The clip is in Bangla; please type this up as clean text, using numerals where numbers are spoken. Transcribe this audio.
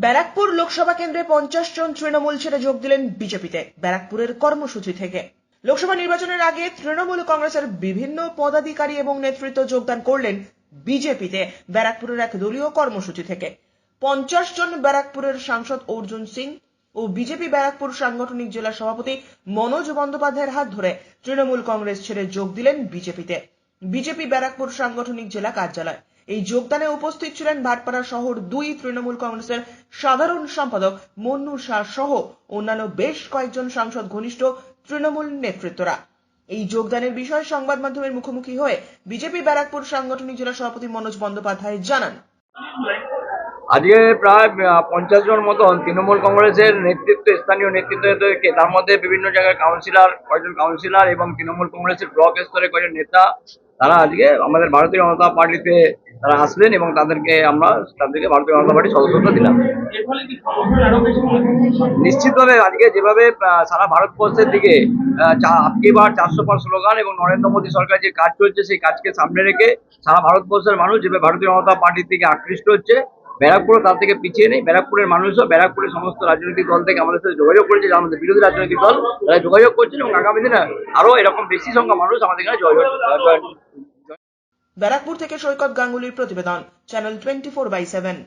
ব্যারাকপুর লোকসভা কেন্দ্রে 50 জন তৃণমূল ছেড়ে যোগ দিলেন বিজেপিতে ব্যারাকপুরের কর্মসূচি থেকে। লোকসভা নির্বাচনের আগে তৃণমূল কংগ্রেসের বিভিন্ন পদাধিকারী এবং নেতৃত্ব যোগদান করলেন বিজেপিতে ব্যারাকপুরের এক দলীয় কর্মসূচি থেকে। 50 জন ব্যারাকপুরের সাংসদ অর্জুন সিং ও বিজেপি ব্যারাকপুর সাংগঠনিক জেলা সভাপতি মনোজ বন্দ্যোপাধ্যায়ের হাত ধরে তৃণমূল কংগ্রেস ছেড়ে যোগ দিলেন বিজেপিতে। বিজেপি ব্যারাকপুর সাংগঠনিক জেলা কার্যালয়। এই যোগদানে উপস্থিত ছিলেন ভাটপাড়া শহর 2 তৃণমূল কংগ্রেসের সাধারণ সম্পাদক মন্নু শাহ সহ অন্যান্য বেশ কয়েকজন সাংসদ ঘনিষ্ঠ তৃণমূল নেতৃত্বরা। এই যোগদানের বিষয়ে সংবাদ মাধ্যমের মুখোমুখি হয়ে বিজেপি ব্যারাকপুর সাংগঠনিক জেলা সভাপতি মনোজ বন্দ্যোপাধ্যায় জানান, আজকে প্রায় 50 জন মতন তৃণমূল কংগ্রেসের নেতৃত্ব, স্থানীয় নেতৃত্বকে, তার মধ্যে বিভিন্ন জায়গায় কাউন্সিলর, কয়েকজন কাউন্সিলর এবং তৃণমূল কংগ্রেসের ব্লক স্তরে কয়েকজন নেতা, তারা আজকে আমাদের ভারতীয় জনতা পার্টিতে তারা আসলেন এবং তাদেরকে ভারতীয় জনতা পার্টির সদস্যত্ব দিলাম। নিশ্চিতভাবে আজকে যেভাবে সারা ভারতবর্ষের দিকে আপকি বার 400 পার স্লোগান এবং নরেন্দ্র মোদী সরকার যে কাজ চলছে, সেই কাজকে সামনে রেখে সারা ভারতবর্ষের মানুষ যেভাবে ভারতীয় জনতা পার্টির দিকে আকৃষ্ট হচ্ছে, ব্যারাকপুরও তার থেকে পিছিয়ে নেই। ব্যারাকপুরের মানুষও ব্যারাকপুরের সমস্ত রাজনৈতিক দল থেকে আমাদের সাথে যোগাযোগ করেছে, যারা আমাদের বিরোধী রাজনৈতিক দল, তারা যোগাযোগ করছেন এবং আগামী দিনে আরো এরকম বেশি সংখ্যা মানুষ আমাদের এখানে জয়। ব্যারাকপুর থেকে সৈকত গাঙ্গুলির প্রতিবেদন, চ্যানেল 24/7।